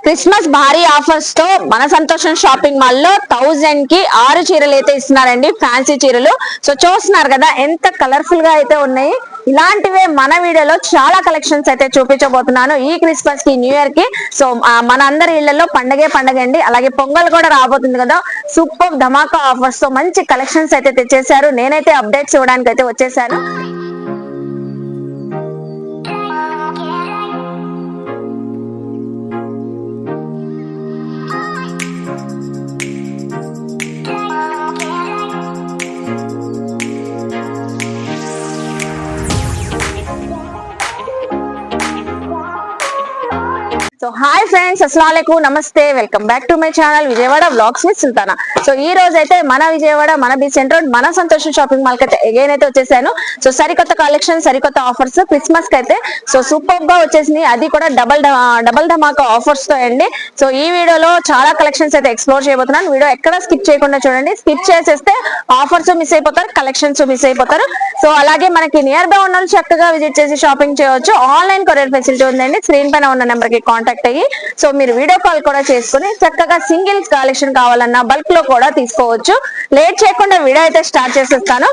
Christmas భారీ offers తో మన సంతోషం షాపింగ్ మాల్ లో 1000 కి 6 చీరలు అయితే ఇస్తున్నారండి. ఫ్యాన్సీ చీరలు. సో చూస్తున్నారు కదా ఎంత కలర్ఫుల్ గా అయితే ఉన్నాయి. ఇలాంటివే మన వీడియోలో చాలా కలెక్షన్స్ అయితే చూపించబోతున్నాను ఈ క్రిస్మస్ కి, న్యూ ఇయర్ కి. సో మన అందరి ఇళ్లలో పండగే పండగ అండి. అలాగే పొంగల్ కూడా రాబోతుంది కదా. సూపర్ ధమాకా ఆఫర్స్ తో మంచి కలెక్షన్స్ అయితే తెచ్చేశారు. నేనైతే అప్డేట్స్ ఇవ్వడానికి అయితే వచ్చేసాను. సో హాయ్ ఫ్రెండ్స్, అస్సలాముఅలైకుం, నమస్తే, welcome back to my channel Vijayawada vlogs with Sultana. So ఈ రోజు అయితే మన విజయవాడ, మన బీచ్ సెంటర్, మన సంతోషం షాపింగ్ మాల్ కి అయితే అగైన్ అయితే వచ్చేసాను. సో సరికొత్త కలెక్షన్, సరికొత్త ఆఫర్స్ క్రిస్మస్ కి అయితే సో సూపర్ గా వచ్చేసింది. అది కూడా డబల్ ధమాకా ఆఫర్స్ తో అండి. సో ఈ వీడియోలో చాలా కలెక్షన్స్ అయితే ఎక్స్ప్లోర్ చేయబోతున్నాను. వీడియో ఎక్కడ స్కిప్ చేయకుండా చూడండి. స్కిప్ చేసేస్తే ఆఫర్స్ మిస్ అయిపోతారు, కలెక్షన్స్ మిస్ అయిపోతారు. సో అలాగే మనకి నియర్ బై ఉన్న వాళ్ళు చక్కగా విజిట్ చేసి షాపింగ్ చేయవచ్చు. ఆన్లైన్ కొరియర్ ఫెసిలిటీ ఉందండి. స్క్రీన్ పైన ఉన్న నెంబర్ కి కాంటాక్ట్ అయ్యి సో మీరు వీడియో కాల్ కూడా చేసుకుని చక్కగా సింగిల్ కలెక్షన్ కావాలన్నా బల్క్ లో కూడా తీసుకోవచ్చు. లేట్ చేయకుండా వీడియో అయితే స్టార్ట్ చేసేస్తాను.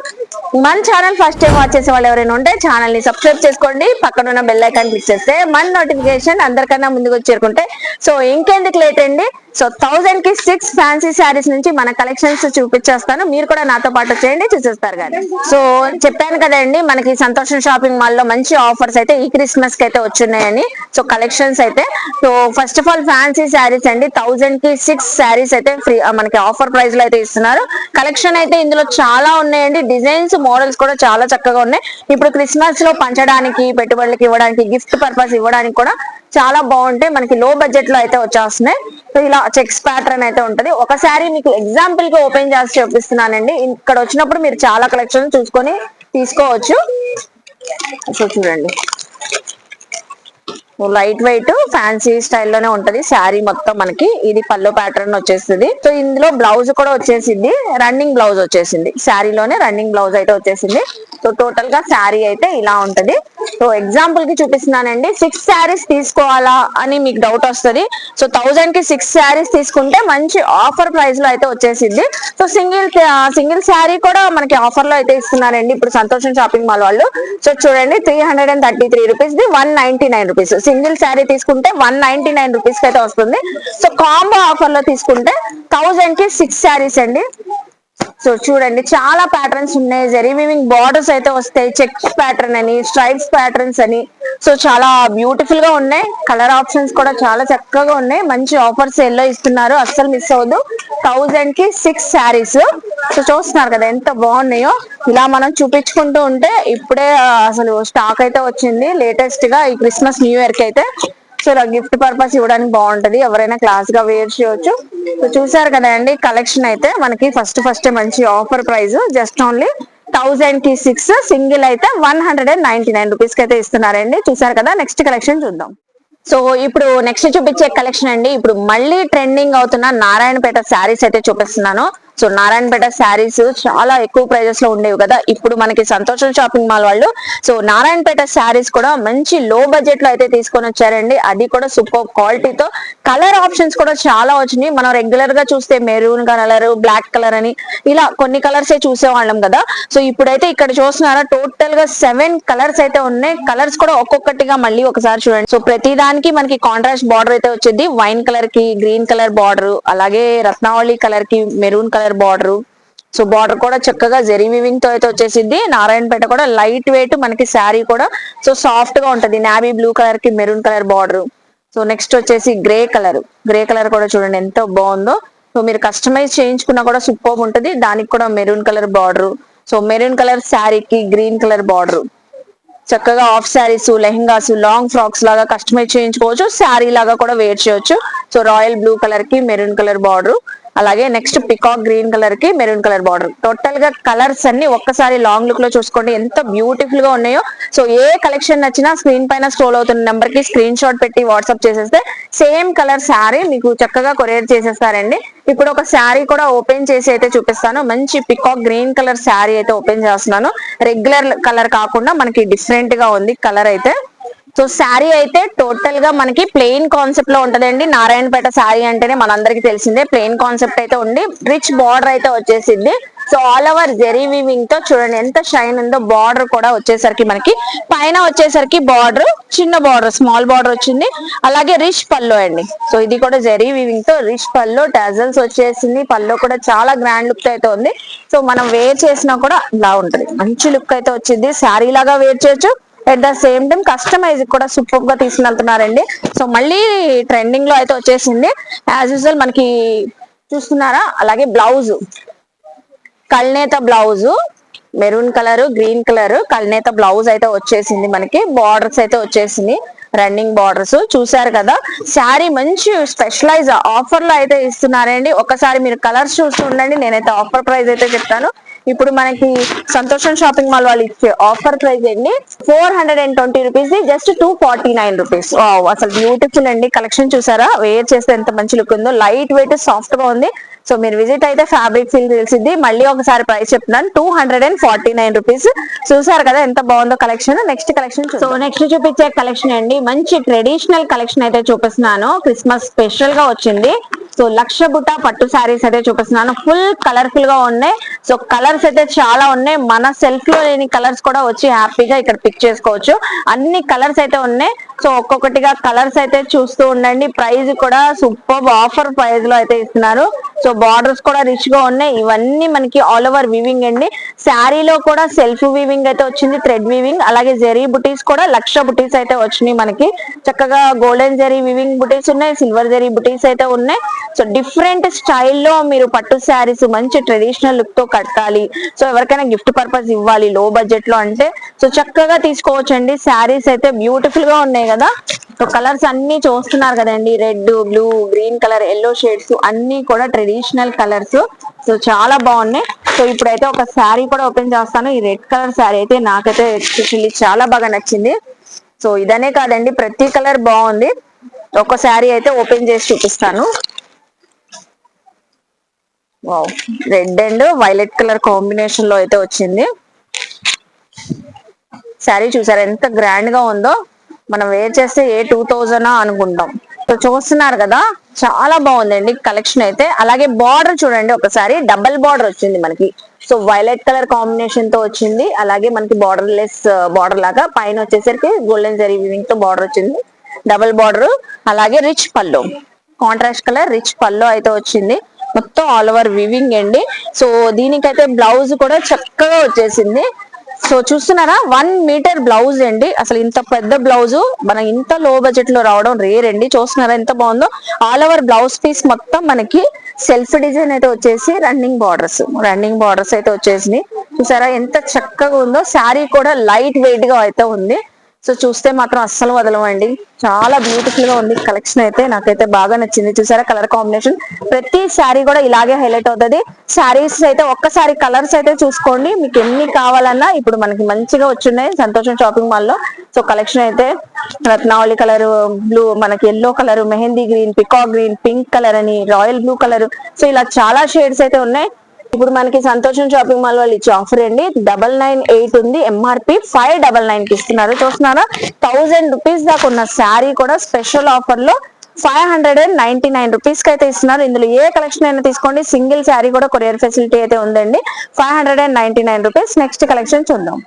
మన ఛానల్ ఫస్ట్ టైం వాచ్ చేసే వాళ్ళు ఎవరైనా ఉంటే ఛానల్ ని సబ్స్క్రైబ్ చేసుకోండి. పక్కన ఉన్న బెల్ ఐకాన్ క్లిక్ చేస్తే మన నోటిఫికేషన్ అందరికన్నా ముందుకు చేరుకుంటే సో ఇంకెందుకు లేట్ అండి. సో 1000 కి 6 ఫ్యాన్సీ శారీస్ నుంచి మన కలెక్షన్స్ చూపించేస్తాను. మీరు కూడా నాతో పాటు చేయండి, చూసేస్తారు కానీ. సో చెప్పాను కదండి, మనకి సంతోషం షాపింగ్ మాల్ లో మంచి ఆఫర్స్ అయితే ఈ క్రిస్మస్ కి అయితే వచ్చున్నాయని. సో కలెక్షన్స్ అయితే so first of all fancy saris అండి. 1000 కి 6 శారీస్ అయితే ఫ్రీ మనకి ఆఫర్ ప్రైస్ లో అయితే ఇస్తున్నారు. కలెక్షన్ అయితే ఇందులో చాలా ఉన్నాయండి. డిజైన్స్, మోడల్స్ కూడా చాలా చక్కగా ఉన్నాయి. ఇప్పుడు క్రిస్మస్ లో పంచడానికి, పెట్టుబడులకి ఇవ్వడానికి, గిఫ్ట్ పర్పస్ ఇవ్వడానికి కూడా చాలా బాగుంటాయి. మనకి లో బడ్జెట్ లో అయితే వచ్చేస్తున్నాయి. సో ఇలా చెక్స్ ప్యాటర్న్ అయితే ఉంటది. ఒకసారి మీకు ఎగ్జాంపుల్ గా ఓపెన్ చేసి చూపిస్తున్నానండి. ఇక్కడ వచ్చినప్పుడు మీరు చాలా కలెక్షన్ చూసుకొని తీసుకోవచ్చు. సో చూడండి, లైట్ వెయిట్ ఫ్యాన్సీ స్టైల్లోనే ఉంటది శారీ మొత్తం. మనకి ఇది పల్లో ప్యాటర్న్ వచ్చేసింది. సో ఇందులో బ్లౌజ్ కూడా వచ్చేసింది, రన్నింగ్ బ్లౌజ్ వచ్చేసింది. శారీలోనే రన్నింగ్ బ్లౌజ్ అయితే వచ్చేసింది. సో టోటల్ గా శారీ అయితే ఇలా ఉంటది. సో ఎగ్జాంపుల్ కి చూపిస్తున్నానండి. 6 శారీస్ తీసుకోవాలా అని మీకు డౌట్ వస్తుంది. సో 1000 కి 6 శారీస్ తీసుకుంటే మంచి ఆఫర్ ప్రైస్ లో అయితే వచ్చేసింది. సో సింగిల్ శారీ కూడా మనకి ఆఫర్ లో అయితే ఇస్తున్నారండి ఇప్పుడు సంతోషం షాపింగ్ మాల్ వాళ్ళు. సో చూడండి, 333 rupees the 199 rupees. Single sari తీసుకుంటే 199 రూపీస్ కి అయితే వస్తుంది. సో కాంబో ఆఫర్ లో తీసుకుంటే 1000 కి 6 శారీస్ అండి. సో చూడండి, చాలా ప్యాటర్న్స్ ఉన్నాయి. జరీ వీవింగ్ బార్డర్స్ అయితే వస్తాయి. చెక్స్ ప్యాటర్న్ అని, స్ట్రైప్స్ ప్యాటర్న్స్ అని. సో చాలా బ్యూటిఫుల్ గా ఉన్నాయి. కలర్ ఆప్షన్స్ కూడా చాలా చక్కగా ఉన్నాయి. మంచి ఆఫర్స్ ఎల్లో ఇస్తున్నారు, అస్సలు మిస్ అవ్వద్దు. 1000 కి 6 శారీస్. సో చూస్తున్నారు కదా ఎంత బాగున్నాయో. ఇలా మనం చూపించుకుంటూ ఉంటే ఇప్పుడే అసలు స్టాక్ అయితే వచ్చింది లేటెస్ట్ గా ఈ క్రిస్మస్, న్యూ ఇయర్ కి అయితే. సో ఇలా గిఫ్ట్ పర్పస్ ఇవ్వడానికి బాగుంటది. ఎవరైనా క్లాస్ గా వేర్ చేయొచ్చు. సో చూసారు కదండి, కలెక్షన్ అయితే మనకి ఫస్ట్ మంచి ఆఫర్ ప్రైస్ జస్ట్ ఓన్లీ 1000 కి 6, సింగిల్ అయితే 199 రూపీస్ కి అయితే ఇస్తున్నారండి. చూసారు కదా, నెక్స్ట్ కలెక్షన్ చూద్దాం. సో ఇప్పుడు నెక్స్ట్ చూపించే కలెక్షన్ అండి, ఇప్పుడు మళ్ళీ ట్రెండింగ్ అవుతున్న నారాయణపేట శారీస్ అయితే చూపిస్తున్నాను. సో నారాయణపేట శారీస్ చాలా ఎక్కువ ప్రైజెస్ లో ఉండేవి కదా. ఇప్పుడు మనకి సంతోషం షాపింగ్ మాల్ వాళ్ళు సో నారాయణపేట శారీస్ కూడా మంచి లో బడ్జెట్ లో అయితే తీసుకొని వచ్చారండి. అది కూడా సూపర్ క్వాలిటీతో. కలర్ ఆప్షన్స్ కూడా చాలా వచ్చినాయి. మనం రెగ్యులర్ గా చూస్తే మెరూన్ కలర్, బ్లాక్ కలర్ అని ఇలా కొన్ని కలర్స్ చూసేవాళ్ళం కదా. సో ఇప్పుడైతే ఇక్కడ చూస్తున్నారా, టోటల్ గా 7 కలర్స్ అయితే ఉన్నాయి. కలర్స్ కూడా ఒక్కొక్కటిగా మళ్ళీ ఒకసారి చూడండి. సో ప్రతి దానికి మనకి కాంట్రాస్ట్ బార్డర్ అయితే వచ్చింది. వైన్ కలర్ కి గ్రీన్ కలర్ బార్డర్, అలాగే రత్నావళి కలర్ కి maroon colour border. So border కూడా చక్కగా జరీ వీవింగ్ తో అయితే వచ్చేసింది. నారాయణపేట కూడా లైట్ వెయిట్ మనకి శారీ కూడా సో సాఫ్ట్ గా ఉంటది. నావీ బ్లూ కలర్ కి maroon colour border. So next వచ్చేసి గ్రే కలర్ కూడా చూడండి ఎంత బాగుందో. సో మీరు కస్టమైజ్ చేయించుకున్నా కూడా సూపర్ ఉంటది. దానికి కూడా maroon colour border. So maroon colour శారీకి గ్రీన్ కలర్ బార్డర్. చక్కగా of saris, lehengas, long frocks లాగా కస్టమైజ్ చేయించుకోవచ్చు. శారీ లాగా కూడా వేర్ చేయొచ్చు. సో రాయల్ బ్లూ కలర్ కి మెరూన్ కలర్ బార్డర్, అలాగే నెక్స్ట్ పికాక్ గ్రీన్ కలర్ కి మెరూన్ కలర్ బార్డర్. టోటల్ గా కలర్స్ అన్ని ఒక్కసారి లాంగ్ లుక్ లో చూసుకోండి ఎంత బ్యూటిఫుల్ గా ఉన్నాయో. సో ఏ కలెక్షన్ నచ్చినా స్క్రీన్ పైన స్క్రోల్ అవుతున్న నెంబర్ కి స్క్రీన్ షాట్ పెట్టి వాట్సాప్ చేసేస్తే సేమ్ కలర్ శారీ మీకు చక్కగా కొరియర్ చేసేస్తారండి. ఇప్పుడు ఒక శారీ కూడా ఓపెన్ చేసి అయితే చూపిస్తాను. మంచి పికాక్ గ్రీన్ కలర్ శారీ అయితే ఓపెన్ చేస్తున్నాను. రెగ్యులర్ కలర్ కాకుండా మనకి డిఫరెంట్ గా ఉంది కలర్ అయితే. సో శారీ అయితే టోటల్ గా మనకి ప్లెయిన్ కాన్సెప్ట్ లో ఉంటదండి. నారాయణపేట శారీ అంటేనే మనందరికి తెలిసిందే ప్లెయిన్ కాన్సెప్ట్ అయితే ఉండి రిచ్ బార్డర్ అయితే వచ్చేసింది. So all over zari weaving తో చూడండి ఎంత షైన్ ఉందో. బార్డర్ కూడా వచ్చేసరికి మనకి పైన వచ్చేసరికి బార్డర్ చిన్న బార్డర్ స్మాల్ బార్డర్ వచ్చింది. అలాగే రిచ్ పల్లో అండి. సో ఇది కూడా జెరీ వీవింగ్ తో రిచ్ పల్లో టాజల్స్ వచ్చేసింది. పల్లో కూడా చాలా గ్రాండ్ లుక్ అయితే ఉంది. సో మనం వేర్ చేసినా కూడా ఇలా ఉంటది, మంచి లుక్ అయితే వచ్చింది. శారీ లాగా వేర్ చేయొచ్చు, at the same time customize కూడా సూపర్ గా తీసుకెళ్తున్నారండి. సో మళ్ళీ ట్రెండింగ్ లో అయితే వచ్చేసింది. యాజ్ యూజువల్ మనకి చూస్తున్నారా. అలాగే బ్లౌజ్ కల్నేత blouse maroon colour green colour కల్నేత బ్లౌజ్ అయితే వచ్చేసింది. మనకి బార్డర్స్ అయితే వచ్చేసింది, రన్నింగ్ బార్డర్స్ చూసారు కదా. శారీ మంచి స్పెషలైజ్ ఆఫర్ లో అయితే ఇస్తున్నారండి. ఒకసారి మీరు కలర్స్ చూస్తూ ఉండండి. నేనైతే ఆఫర్ ప్రైస్ అయితే చెప్తాను. ఇప్పుడు మనకి సంతోషం షాపింగ్ మాల్ వాళ్ళు ఇచ్చే ఆఫర్ ప్రైస్ అండి 420 రూపీస్ జస్ట్ 249 రూపీస్. అసలు బ్యూటిఫుల్ అండి. కలెక్షన్ చూసారా, వేర్ చేస్తే ఎంత మంచి లుక్ ఉందో. లైట్ వెయిట్ సాఫ్ట్ గా ఉంది. సో మీరు విజిట్ అయితే ఫ్యాబ్రిక్ ఫీల్ తెలిసింది. మళ్ళీ ఒకసారి ప్రైస్ చెప్తున్నాను 249 రూపీస్. చూసారు కదా ఎంత బాగుందో collection. Next collection so next చూపించే కలెక్షన్ అండి మంచి ట్రెడిషనల్ కలెక్షన్ అయితే చూపిస్తున్నాను. క్రిస్మస్ స్పెషల్ గా వచ్చింది. సో లక్ష బుట్ట పట్టు శారీస్ అయితే చూపిస్తున్నాను. ఫుల్ కలర్ఫుల్ గా ఉన్నాయి. సో కలర్స్ అయితే చాలా ఉన్నాయి. మన సెల్ఫ్ లో లేని కలర్స్ కూడా వచ్చి హ్యాపీగా ఇక్కడ పిక్ చేసుకోవచ్చు. అన్ని కలర్స్ అయితే ఉన్నాయి. సో ఒక్కొక్కటిగా కలర్స్ అయితే చూస్తూ ఉండండి. ప్రైస్ కూడా సూపర్ ఆఫర్ ప్రైస్ లో అయితే ఇస్తున్నారు. సో బార్డర్స్ కూడా రిచ్ గా ఉన్నాయి. ఇవన్నీ మనకి ఆల్ ఓవర్ వీవింగ్ అండి. శారీలో కూడా సెల్ఫ్ వీవింగ్ అయితే వచ్చింది, థ్రెడ్ వీవింగ్. అలాగే జెరీ బుటీస్ కూడా లక్ష బుటీస్ అయితే వచ్చినాయి మనకి. చక్కగా గోల్డెన్ జెరీ వీవింగ్ బుటీస్ ఉన్నాయి, సిల్వర్ జెరీ బుటీస్ అయితే ఉన్నాయి. సో డిఫరెంట్ స్టైల్లో మీరు పట్టు శారీస్ మంచి ట్రెడిషనల్ లుక్ తో కట్టాలి, సో ఎవరికైనా గిఫ్ట్ పర్పస్ ఇవ్వాలి లో బడ్జెట్ లో అంటే సో చక్కగా తీసుకోవచ్చండి. శారీస్ అయితే బ్యూటిఫుల్ గా ఉన్నాయి కదా. సో కలర్స్ అన్ని చూస్తున్నారు కదండి, red blue green colour yellow shades అన్ని కూడా ట్రెడిషనల్ కలర్స్. సో చాలా బాగున్నాయి. సో ఇప్పుడైతే ఒక శారీ కూడా ఓపెన్ చేస్తాను. ఈ రెడ్ కలర్ శారీ అయితే నాకైతే ఎస్పెషల్లీ చాలా బాగా నచ్చింది. సో ఇదనే కాదండి ప్రతి కలర్ బాగుంది. ఒక శారీ అయితే ఓపెన్ చేసి చూపిస్తాను. Wow, red and violet colour combination లో అయితే వచ్చింది. శారీ చూసారా ఎంత గ్రాండ్ గా ఉందో. మనం వేర్ చేస్తే ఏ 2000 అనుకుంటాం. సో చూస్తున్నారు కదా చాలా బాగుందండి కలెక్షన్ అయితే. అలాగే బార్డర్ చూడండి ఒకసారి, డబల్ బార్డర్ వచ్చింది మనకి. సో వైలెట్ కలర్ కాంబినేషన్ తో వచ్చింది. అలాగే మనకి బార్డర్ లెస్ బార్డర్ లాగా పైన వచ్చేసరికి గోల్డెన్ జరీ వీవింగ్ తో బార్డర్ వచ్చింది, డబల్ బార్డర్. అలాగే రిచ్ పల్లో కాంట్రాస్ట్ కలర్ రిచ్ పల్లో అయితే వచ్చింది. మొత్తం ఆల్ ఓవర్ వివింగ్ అండి. సో దీనికైతే బ్లౌజ్ కూడా చక్కగా వచ్చేసింది. సో చూస్తున్నారా 1 మీటర్ బ్లౌజ్ అండి. అసలు ఇంత పెద్ద బ్లౌజ్ మన ఇంత లో బడ్జెట్ లో రావడం రేర్ అండి. చూస్తున్నారా ఎంత బాగుందో. ఆల్ ఓవర్ బ్లౌజ్ పీస్ మొత్తం మనకి సెల్ఫ్ డిజైన్ అయితే వచ్చేసి రన్నింగ్ బార్డర్స్ అయితే వచ్చేసి చూసారా ఎంత చక్కగా ఉందో. శారీ కూడా లైట్ వెయిట్ గా అయితే ఉంది. సో చూస్తే మాత్రం అస్సలు వదలమండి. చాలా బ్యూటిఫుల్ గా ఉంది కలెక్షన్ అయితే. నాకైతే బాగా నచ్చింది. చూసారా కలర్ కాంబినేషన్, ప్రతి శారీ కూడా ఇలాగే హైలైట్ అవుతుంది. శారీస్ అయితే ఒక్కసారి కలర్స్ అయితే చూసుకోండి. మీకు ఎన్ని కావాలన్నా ఇప్పుడు మనకి మంచిగా వచ్చున్నాయి సంతోషం షాపింగ్ మాల్ లో. సో కలెక్షన్ అయితే రత్నావళి కలర్, బ్లూ మనకి yellow colour, mehndi green, peacock green, pink colour అని, రాయల్ బ్లూ కలర్. సో ఇలా చాలా షేడ్స్ అయితే ఉన్నాయి. ఇప్పుడు మనకి సంతోషం షాపింగ్ మాల్ వాళ్ళు ఇచ్చే ఆఫర్ అండి 998 ఉంది. ఎంఆర్పి 599 కి ఇస్తున్నారు. చూస్తున్నారా 1000 రూపీస్ దాకా ఉన్న శారీ కూడా స్పెషల్ ఆఫర్ లో 599 రూపీస్ కి అయితే ఇస్తున్నారు. ఇందులో ఏ కలెక్షన్ అయినా తీసుకోండి. సింగిల్ శారీ కూడా కొరియర్ ఫెసిలిటీ అయితే ఉందండి. 599 రూపీస్. నెక్స్ట్ కలెక్షన్ చూద్దాం.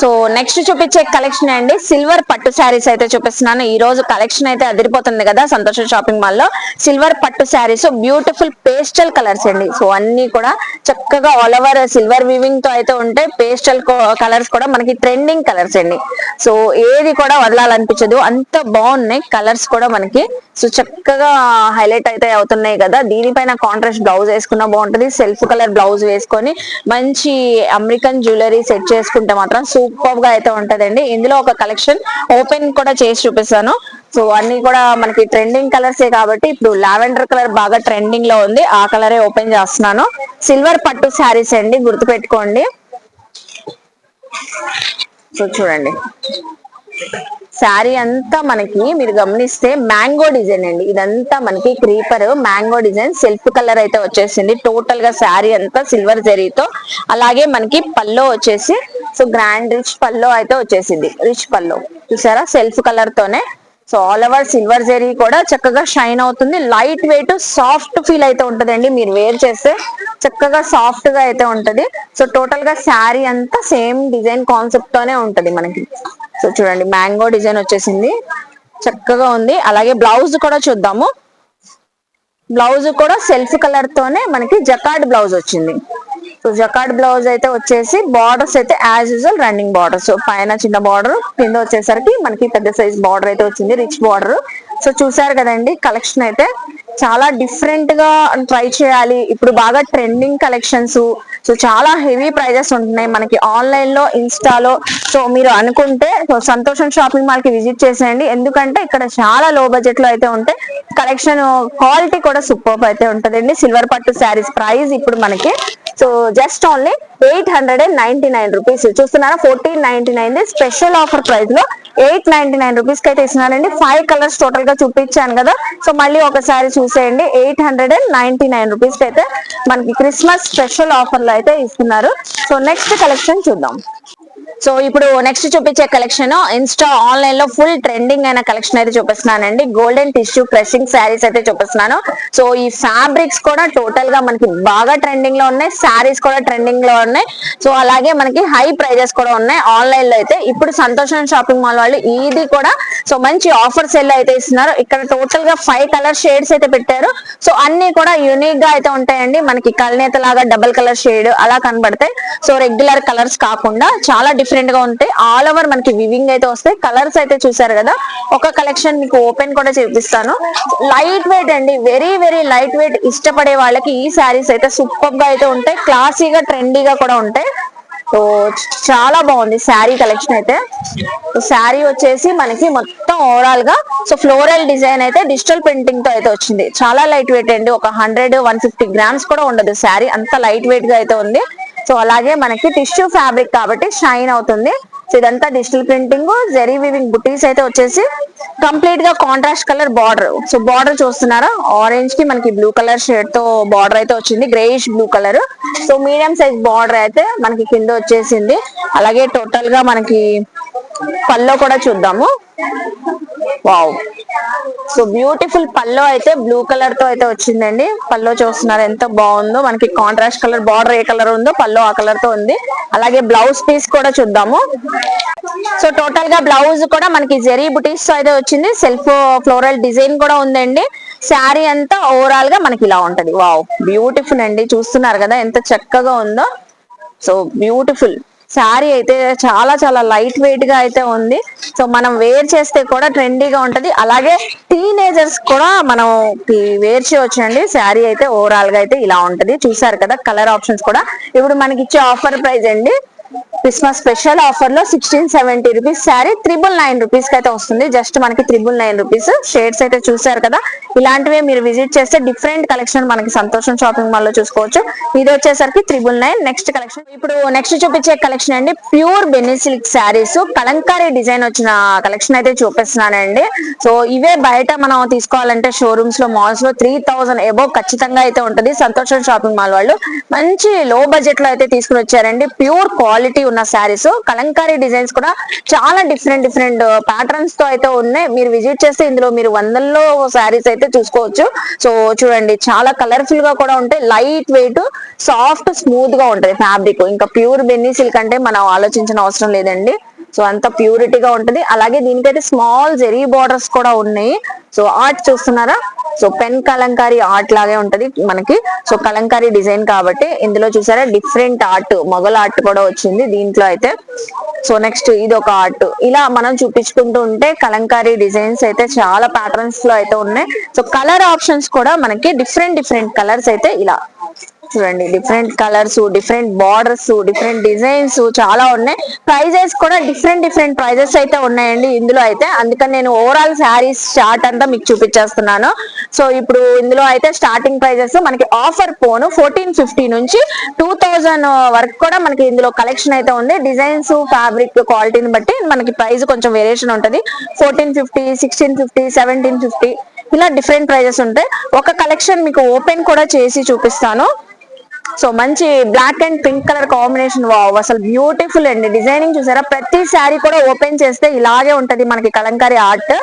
సో నెక్స్ట్ చూపించే కలెక్షన్ అండి సిల్వర్ పట్టు శారీస్ అయితే చూపిస్తున్నాను. ఈ రోజు కలెక్షన్ అయితే అదిరిపోతుంది కదా సంతోషం షాపింగ్ మాల్ లో. సిల్వర్ పట్టు శారీస్ బ్యూటిఫుల్ పేస్టల్ కలర్స్ అండి. సో అన్ని కూడా చక్కగా ఆల్ ఓవర్ సిల్వర్ వీవింగ్ తో అయితే ఉంటాయి. పేస్టల్ కలర్స్ కూడా మనకి ట్రెండింగ్ కలర్స్ అండి. సో ఏది కూడా వదలాలనిపించదు, అంత బాగున్నాయి కలర్స్ కూడా మనకి. సో చక్కగా హైలైట్ అయితే అవుతున్నాయి కదా. దీనిపైన కాంట్రాస్ట్ బ్లౌజ్ వేసుకున్నా బాగుంటది. సెల్ఫ్ కలర్ బ్లౌజ్ వేసుకొని మంచి అమెరికన్ జ్యువెలరీ సెట్ చేసుకుంటే మాత్రం సూపర్ గా అయితే ఉంటదండి. ఇందులో ఒక కలెక్షన్ ఓపెన్ కూడా చేసి చూపిస్తాను. సో అన్ని కూడా మనకి ట్రెండింగ్ కలర్సే కాబట్టి ఇప్పుడు లావెండర్ కలర్ బాగా ట్రెండింగ్ లో ఉంది, ఆ కలరే ఓపెన్ చేస్తున్నాను. సిల్వర్ పట్టు శారీస్ అండి, గుర్తుపెట్టుకోండి. సో చూడండి శారీ అంతా మనకి మీరు గమనిస్తే మ్యాంగో డిజైన్ అండి. ఇదంతా మనకి creeper mango design self colour అయితే వచ్చేసింది. టోటల్ గా శారీ అంతా సిల్వర్ జరీతో, అలాగే మనకి పల్లో వచ్చేసి సో గ్రాండ్ రిచ్ పల్లో అయితే వచ్చేసింది. రిచ్ పల్లో చూసారా సెల్ఫ్ కలర్ తోనే. So all over silver zari కూడా చక్కగా షైన్ అవుతుంది. లైట్ వెయిట్ సాఫ్ట్ ఫీల్ అయితే ఉంటదండి. మీరు వేర్ చేస్తే చక్కగా సాఫ్ట్ గా అయితే ఉంటది. సో టోటల్ గా శారీ అంతా సేమ్ డిజైన్ కాన్సెప్ట్ తోనే ఉంటది మనకి. సో చూడండి మ్యాంగో డిజైన్ వచ్చేసింది, చక్కగా ఉంది. అలాగే బ్లౌజ్ కూడా చూద్దాము. బ్లౌజ్ కూడా సెల్ఫ్ కలర్ తోనే మనకి జకార్డ్ బ్లౌజ్ వచ్చింది. సో జకార్డ్ బ్లౌజ్ అయితే వచ్చేసి బార్డర్స్ అయితే యాజ్ యూజువల్ రన్నింగ్ బార్డర్స్, పైన చిన్న బార్డర్, కింద వచ్చేసరికి మనకి పెద్ద సైజ్ బార్డర్ అయితే వచ్చింది, రిచ్ బార్డర్. సో చూసారు కదండి కలెక్షన్ అయితే చాలా డిఫరెంట్ గా ట్రై చేయాలి. ఇప్పుడు బాగా ట్రెండింగ్ కలెక్షన్స్, సో చాలా హెవీ ప్రైజెస్ ఉంటున్నాయి మనకి ఆన్లైన్ లో, ఇన్స్టాలో. సో మీరు అనుకుంటే సంతోషం షాపింగ్ మాల్ కి విజిట్ చేసేయండి. ఎందుకంటే ఇక్కడ చాలా లో బడ్జెట్ లో అయితే ఉంటాయి. కలెక్షన్ క్వాలిటీ కూడా సూపర్ అయితే ఉంటదండి. సిల్వర్ పట్టు శారీస్ ప్రైస్ ఇప్పుడు మనకి సో జస్ట్ ఓన్లీ 899 రూపీస్. చూస్తున్నారా 1499 స్పెషల్ ఆఫర్ ప్రైస్ లో 899 రూపీస్ కి అయితే ఇస్తున్నారండి. 5 కలర్స్ టోటల్ గా చూపించాను కదా. సో మళ్ళీ ఒకసారి చూసేయండి. 899 రూపీస్ కి అయితే మనకి క్రిస్మస్ స్పెషల్ ఆఫర్ లో అయితే ఇస్తున్నారు. సో నెక్స్ట్ కలెక్షన్ చూద్దాం. సో ఇప్పుడు నెక్స్ట్ చూపించే కలెక్షన్ ఇన్స్టా ఆన్లైన్ లో ఫుల్ ట్రెండింగ్ అయిన కలెక్షన్ అయితే చూపిస్తున్నానండి. గోల్డెన్ టిష్యూ ప్రెసింగ్ శారీస్ అయితే చూపిస్తున్నాను. సో ఈ ఫ్యాబ్రిక్స్ కూడా టోటల్ గా మనకి బాగా ట్రెండింగ్ లో ఉన్నాయి, శారీస్ కూడా ట్రెండింగ్ లో ఉన్నాయి. సో అలాగే మనకి హై ప్రైజెస్ కూడా ఉన్నాయి ఆన్లైన్ లో అయితే. ఇప్పుడు సంతోషం షాపింగ్ మాల్ వాళ్ళు ఇది కూడా సో మంచి ఆఫర్ సెల్ అయితే ఇస్తున్నారు. ఇక్కడ టోటల్ గా 5 కలర్ షేడ్స్ అయితే పెట్టారు. సో అన్ని కూడా యూనిక్ గా అయితే ఉంటాయండి. మనకి కల్నేత లాగా డబుల్ కలర్ షేడ్ అలా కనబడతాయి. సో రెగ్యులర్ కలర్స్ కాకుండా చాలా డిఫరెంట్ గా ఉంటాయి. ఆల్ ఓవర్ మనకి వివింగ్ అయితే వస్తాయి. కలర్స్ అయితే చూసారు కదా. ఒక కలెక్షన్ మీకు ఓపెన్ కూడా చూపిస్తాను. లైట్ వెయిట్ అండి, వెరీ వెరీ లైట్ వెయిట్. ఇష్టపడే వాళ్ళకి ఈ శారీస్ అయితే సూపర్ గా అయితే ఉంటాయి. క్లాసీగా ట్రెండీగా కూడా ఉంటాయి. సో చాలా బాగుంది శారీ కలెక్షన్ అయితే. శారీ వచ్చేసి మనకి మొత్తం ఓవరాల్ గా సో ఫ్లోరల్ డిజైన్ అయితే డిజిటల్ ప్రింటింగ్ తో అయితే వచ్చింది. చాలా లైట్ వెయిట్ అండి. ఒక 100-150 గ్రామ్స్ కూడా ఉండదు శారీ, అంత లైట్ వెయిట్ గా అయితే ఉంది. సో అలాగే మనకి టిష్యూ ఫ్యాబ్రిక్ కాబట్టి షైన్ అవుతుంది. సో ఇదంతా డిజిటల్ ప్రింటింగ్, జెరీ వీవింగ్ బుటీస్ అయితే వచ్చేసి కంప్లీట్ గా contrast colour border. So border చూస్తున్నారా, ఆరెంజ్ కి మనకి బ్లూ కలర్ షేడ్ తో బార్డర్ అయితే వచ్చింది, greyish blue colour. So medium size border అయితే మనకి కింద వచ్చేసింది. అలాగే టోటల్ గా మనకి పల్లో కూడా చూద్దాము. వావ్, సో బ్యూటిఫుల్ పల్లో అయితే బ్లూ కలర్ తో అయితే వచ్చిందండి. పల్లో చూస్తున్నారు ఎంత బాగుందో. మనకి కాంట్రాస్ట్ కలర్ బార్డర్ ఏ కలర్ ఉందో పల్లో ఆ కలర్ తో ఉంది. అలాగే బ్లౌజ్ పీస్ కూడా చూద్దాము. సో టోటల్ గా బ్లౌజ్ కూడా మనకి జెరీ బుటీస్ తో అయితే వచ్చింది. సెల్ఫ్ ఫ్లోరల్ డిజైన్ కూడా ఉందండి. శారీ అంతా ఓవరాల్ గా మనకి ఇలా ఉంటది. వావ్, బ్యూటిఫుల్ అండి. చూస్తున్నారు కదా ఎంత చక్కగా ఉందో. సో బ్యూటిఫుల్ శారీ అయితే చాలా చాలా లైట్ వెయిట్ గా అయితే ఉంది. సో మనం వేర్ చేస్తే కూడా ట్రెండీగా ఉంటది. అలాగే టీనేజర్స్ కూడా మనం వేర్ చేయొచ్చు అండి. శారీ అయితే ఓవరాల్ గా అయితే ఇలా ఉంటది. చూసారు కదా కలర్ ఆప్షన్స్ కూడా. ఇప్పుడు మనకి ఇచ్చే ఆఫర్ ప్రైస్ అండి, క్రిస్మస్ స్పెషల్ ఆఫర్ లో 1670 రూపీస్ శారీ 999 రూపీస్ కి అయితే వస్తుంది. జస్ట్ మనకి 999 రూపీస్. షేడ్స్ అయితే చూసారు కదా. ఇలాంటివే మీరు విజిట్ చేస్తే డిఫరెంట్ కలెక్షన్ మనకి సంతోషం షాపింగ్ మాల్ లో చూసుకోవచ్చు. ఇది వచ్చేసరికి 999. నెక్స్ట్ కలెక్షన్, ఇప్పుడు నెక్స్ట్ చూపించే కలెక్షన్ అండి ప్యూర్ బెన్నీ సిల్క్ శారీస్ కలంకారీ డిజైన్ వచ్చిన కలెక్షన్ అయితే చూపిస్తున్నానండి. సో ఇవే బయట మనం తీసుకోవాలంటే షోరూమ్స్ లో, మాల్స్ లో 3000 అబోవ్ ఖచ్చితంగా అయితే ఉంటది. సంతోషం షాపింగ్ మాల్ వాళ్ళు మంచి లో బడ్జెట్ లో అయితే తీసుకుని వచ్చారండి. ప్యూర్ క్వాలిటీ ఉన్న శారీస్, కలంకారీ డిజైన్స్ కూడా చాలా డిఫరెంట్ డిఫరెంట్ ప్యాటర్న్స్ తో అయితే ఉన్నాయి. మీరు విజిట్ చేస్తే ఇందులో మీరు వందల్లో శారీస్ అయితే చూసుకోవచ్చు. సో చూడండి చాలా కలర్ఫుల్ గా కూడా ఉంటాయి. లైట్ వెయిట్, సాఫ్ట్, స్మూత్ గా ఉంటది ఫ్యాబ్రిక్. ఇంకా ప్యూర్ బెన్నీ సిల్క్ అంటే మనం ఆలోచించిన అవసరం లేదండి. సో అంత ప్యూరిటీగా ఉంటది. అలాగే దీనికైతే స్మాల్ జెరీ బార్డర్స్ కూడా ఉన్నాయి. సో ఆర్ట్ చూస్తున్నారా, సో పెన్ కలంకారీ ఆర్ట్ లాగే ఉంటది మనకి. సో కలంకారీ డిజైన్ కాబట్టి ఇందులో చూసారా డిఫరెంట్ ఆర్ట్, మొగల్ ఆర్ట్ కూడా వచ్చింది దీంట్లో అయితే. సో నెక్స్ట్ ఇది ఒక ఆర్ట్. ఇలా మనం చూపించుకుంటూ ఉంటే కలంకారీ డిజైన్స్ అయితే చాలా ప్యాటర్న్స్ లో అయితే ఉన్నాయి. సో కలర్ ఆప్షన్స్ కూడా మనకి డిఫరెంట్ డిఫరెంట్ కలర్స్ అయితే ఇలా చూడండి different colours, different borders, different designs చాలా ఉన్నాయి. ప్రైజెస్ కూడా డిఫరెంట్ డిఫరెంట్ ప్రైజెస్ అయితే ఉన్నాయండి ఇందులో అయితే. అందుకని నేను ఓవరాల్ శారీస్ చార్ట్ అంతా మీకు చూపించేస్తున్నాను. సో ఇప్పుడు ఇందులో అయితే స్టార్టింగ్ ప్రైజెస్ మనకి ఆఫర్ పోను 1450 నుంచి 2000 వరకు కూడా మనకి ఇందులో కలెక్షన్ అయితే ఉంది. డిజైన్స్, ఫ్యాబ్రిక్ క్వాలిటీని బట్టి మనకి ప్రైస్ కొంచెం వేరియేషన్ ఉంటుంది. 1450, 1650, 1750 ఇలా డిఫరెంట్ ప్రైజెస్ ఉంటాయి. ఒక కలెక్షన్ మీకు ఓపెన్ కూడా చేసి చూపిస్తాను. సో మంచి black and pink colour combination, wow అసలు బ్యూటిఫుల్ అండి. డిజైనింగ్ చూసారా, ప్రతి శారీ కూడా ఓపెన్ చేస్తే ఇలాగే ఉంటది మనకి కలంకారీ ఆర్ట్.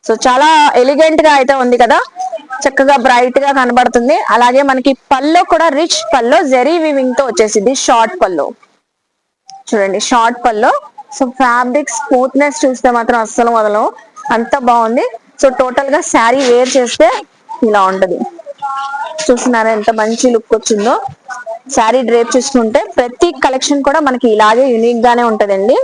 సో చాలా ఎలిగెంట్ గా అయితే ఉంది కదా, చక్కగా బ్రైట్ గా కనబడుతుంది. అలాగే మనకి పల్లో కూడా రిచ్ పల్లో జెరీ వీవింగ్ తో వచ్చేసింది. షార్ట్ పల్లో చూడండి, షార్ట్ పల్లో. సో ఫ్యాబ్రిక్ స్మూత్నెస్ చూస్తే మాత్రం అస్సలు వదలం, అంత బాగుంది. సో టోటల్ గా శారీ వేర్ చేస్తే ఇలా ఉంటది. చూస్తున్నారా ఎంత మంచి లుక్ వచ్చిందో. శారీ డ్రేప్ చూసుకుంటే ప్రతి కలెక్షన్ కూడా మనకి ఇలాగే యూనిక్ గానే ఉంటదండి.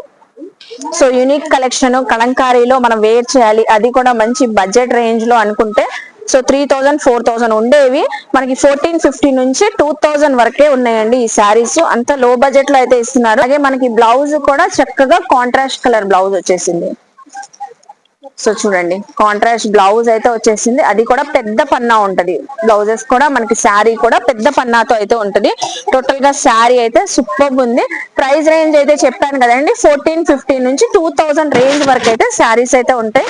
సో యూనిక్ కలెక్షన్ కలంకారీలో మనం వేర్ చేయాలి, అది కూడా మంచి బడ్జెట్ రేంజ్ లో అనుకుంటే సో 3000, 4000 ఉండేవి మనకి 1450 నుంచి 2000 వరకే ఉన్నాయండి ఈ శారీస్. అంత లో బడ్జెట్ లో అయితే ఇస్తున్నారు. అలాగే మనకి బ్లౌజ్ కూడా చక్కగా కాంట్రాస్ట్ కలర్ బ్లౌజ్ వచ్చేసింది. సో చూడండి కాంట్రాస్ట్ బ్లౌజ్ అయితే వచ్చేసింది, అది కూడా పెద్ద పన్నా ఉంటది. బ్లౌజెస్ కూడా మనకి శారీ కూడా పెద్ద పన్నాతో అయితే ఉంటది. టోటల్ గా శారీ అయితే సూపర్ ఉంది. ప్రైస్ రేంజ్ అయితే చెప్పాను కదండి, 1450 నుంచి 2000 రేంజ్ వరకు అయితే శారీస్ అయితే ఉంటాయి.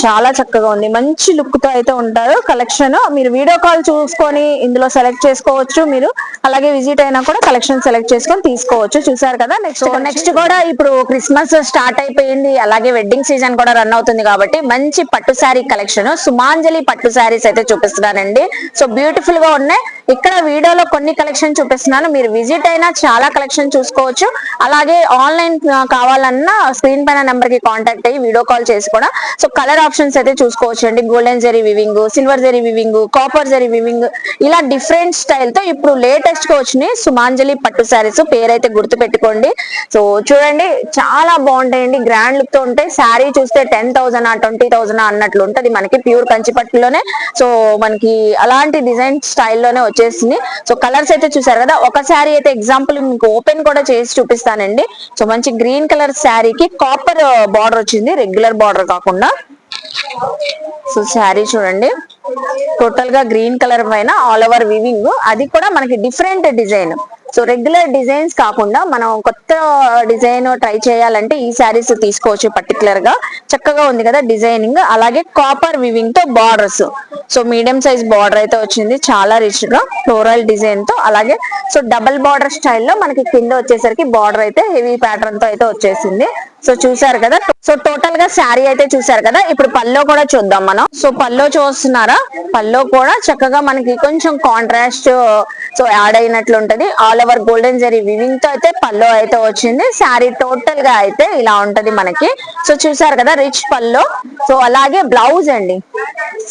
చాలా చక్కగా ఉంది, మంచి లుక్ తో అయితే ఉంటారు కలెక్షన్. మీరు వీడియో కాల్ చూసుకొని ఇందులో సెలెక్ట్ చేసుకోవచ్చు మీరు. అలాగే విజిట్ అయినా కూడా కలెక్షన్ సెలెక్ట్ చేసుకొని తీసుకోవచ్చు. చూసారు కదా. నెక్స్ట్ కూడా ఇప్పుడు క్రిస్మస్ స్టార్ట్ అయిపోయింది, అలాగే వెడ్డింగ్ సీజన్ కూడా రన్ అవుతుంది కాబట్టి మంచి పట్టు శారీ కలెక్షన్ సుమాంజలి పట్టు శారీస్ అయితే చూపిస్తున్నానండి. సో బ్యూటిఫుల్ గా ఉన్నాయి. ఇక్కడ వీడియోలో కొన్ని కలెక్షన్ చూపిస్తున్నాను, మీరు విజిట్ అయినా చాలా కలెక్షన్ చూసుకోవచ్చు. అలాగే ఆన్లైన్ కావాలన్నా స్క్రీన్ పైన నెంబర్ కి కాంటాక్ట్ అయ్యి వీడియో కాల్ చేసి కూడా సో కలర్ ఆప్షన్స్ అయితే చూసుకోవచ్చు అండి. Golden zari weaving, silver zari weaving, copper zari weaving, ఇలా డిఫరెంట్ స్టైల్ తో ఇప్పుడు లేటెస్ట్ గా వచ్చినాయి సుమాంజలి పట్టు శారీస్. పేరైతే గుర్తు పెట్టుకోండి. సో చూడండి చాలా బాగుంటాయండి, గ్రాండ్ లుక్ తో ఉంటాయి. శారీ చూస్తే 10,000, 20,000 అన్నట్లు ఉంటది మనకి ప్యూర్ కంచి పట్టులోనే. సో మనకి అలాంటి డిజైన్ స్టైల్లోనే వచ్చేసింది. సో కలర్స్ అయితే చూసారు కదా. ఒక శారీ అయితే ఎగ్జాంపుల్ మీకు ఓపెన్ కూడా చేసి చూపిస్తానండి. సో మంచి గ్రీన్ కలర్ శారీకి కాపర్ బార్డర్ వచ్చింది, రెగ్యులర్ బార్డర్ కాకుండా. సో శారీ చూడండి టోటల్ గా గ్రీన్ కలర్ పైన ఆల్ ఓవర్ వివింగ్, అది కూడా మనకి different design. So regular designs కాకుండా మనం కొత్త డిజైన్ ట్రై చేయాలంటే ఈ శారీస్ తీసుకోవచ్చు. పర్టికులర్ గా చక్కగా ఉంది కదా డిజైనింగ్. అలాగే కాపర్ వివింగ్ తో borders, so medium size border అయితే వచ్చింది, చాలా రిచ్ గా ఫ్లోరల్ డిజైన్ తో. అలాగే సో డబల్ బార్డర్ స్టైల్లో మనకి కింద వచ్చేసరికి బార్డర్ అయితే హెవీ ప్యాటర్న్ తో అయితే వచ్చేసింది. సో చూసారు కదా. సో టోటల్ గా శారీ అయితే చూసారు కదా. ఇప్పుడు పల్లో కూడా చూద్దాం మనం. సో పల్లో చూస్తున్నారా, పల్లో కూడా చక్కగా మనకి కొంచెం కాంట్రాస్ట్ సో యాడ్ అయినట్లు ఉంటది. All over golden zari weaving తో అయితే పల్లో అయితే వచ్చింది. శారీ టోటల్ గా అయితే ఇలా ఉంటది మనకి. సో చూసారు కదా రిచ్ పల్లో. సో అలాగే బ్లౌజ్ అండి,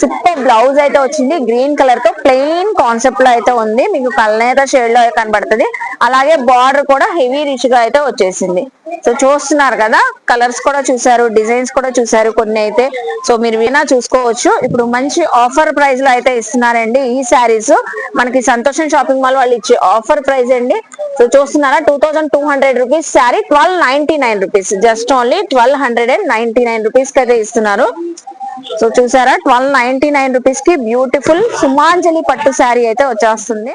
సూపర్ బ్లౌజ్ అయితే వచ్చింది. గ్రీన్ కలర్ తో ప్లెయిన్ కాన్సెప్ట్ లో అయితే ఉంది, మీకు కల్నేత షేడ్ లో కనబడుతుంది. అలాగే బార్డర్ కూడా హెవీ రిచ్ గా అయితే వచ్చేసింది. సో చూస్తున్నారు కదా, కలర్స్ కూడా చూసారు, డిజైన్స్ కూడా చూసారు కొన్ని అయితే. సో మీరు వినా చూసుకోవచ్చు. ఇప్పుడు మంచి ఆఫర్ ప్రైస్ లో అయితే ఇస్తున్నారండి ఈ శారీస్. మనకి సంతోషం షాపింగ్ మాల్ వాళ్ళు ఇచ్చే ఆఫర్ ప్రైస్ అండి. సో చూస్తున్నారా 2200 rupees sari 1299 rupees, just only 1299 rupees కి అయితే ఇస్తున్నారు. సో చూసారా 1299 రూపీస్ కి బ్యూటిఫుల్ సుమాంజలి పట్టు శారీ అయితే వచ్చేస్తుంది.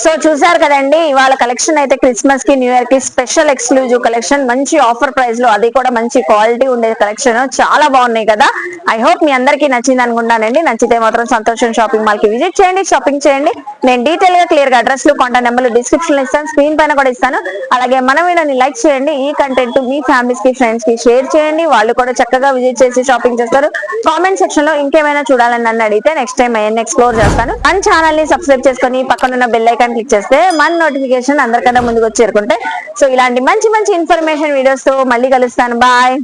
సో చూసారు కదండి, ఇవాళ కలెక్షన్ అయితే క్రిస్మస్ కి న్యూ ఇయర్ కి స్పెషల్ ఎక్స్క్లూజివ్ కలెక్షన్, మంచి ఆఫర్ ప్రైస్ లో, అది కూడా మంచి క్వాలిటీ ఉండే కలెక్షన్. చాలా బాగున్నాయి కదా. ఐ హోప్ మీ అందరికీ నచ్చింది అనుకుంటానండి. నచ్చితే మాత్రం సంతోషం షాపింగ్ మాల్ కి విజిట్ చేయండి, షాపింగ్ చేయండి. నేను డీటెయిల్ గా క్లియర్ గా అడ్రస్ లు, కాంటాక్ట్ నెంబర్లు డిస్క్రిప్షన్ లో ఇస్తాను, స్క్రీన్ పైన కూడా ఇస్తాను. అలాగే మన వీడియోని లైక్ చేయండి, ఈ కంటెంట్ మీ ఫ్యామిలీస్ కి ఫ్రెండ్స్ కి షేర్ చేయండి, వాళ్ళు కూడా చక్కగా విజిట్ చేసి షాపింగ్ చేస్తారు. కామెంట్ సెక్షన్ లో ఇంకేమైనా చూడాలని నన్ను అడిగితే నెక్స్ట్ టైం అవన్నీ ఎక్స్ప్లోర్ చేస్తాను. మన ఛానల్ ని సబ్స్క్రైబ్ చేసుకొని పక్కన ఉన్న బెల్ ఐకాన్ క్లిక్ చేస్తే మన నోటిఫికేషన్ అందరికన్నా ముందుకు వచ్చి చేరుకుంటే. సో ఇలాంటి మంచి మంచి ఇన్ఫర్మేషన్ వీడియోస్ తో మళ్ళీ కలుస్తాను. బాయ్.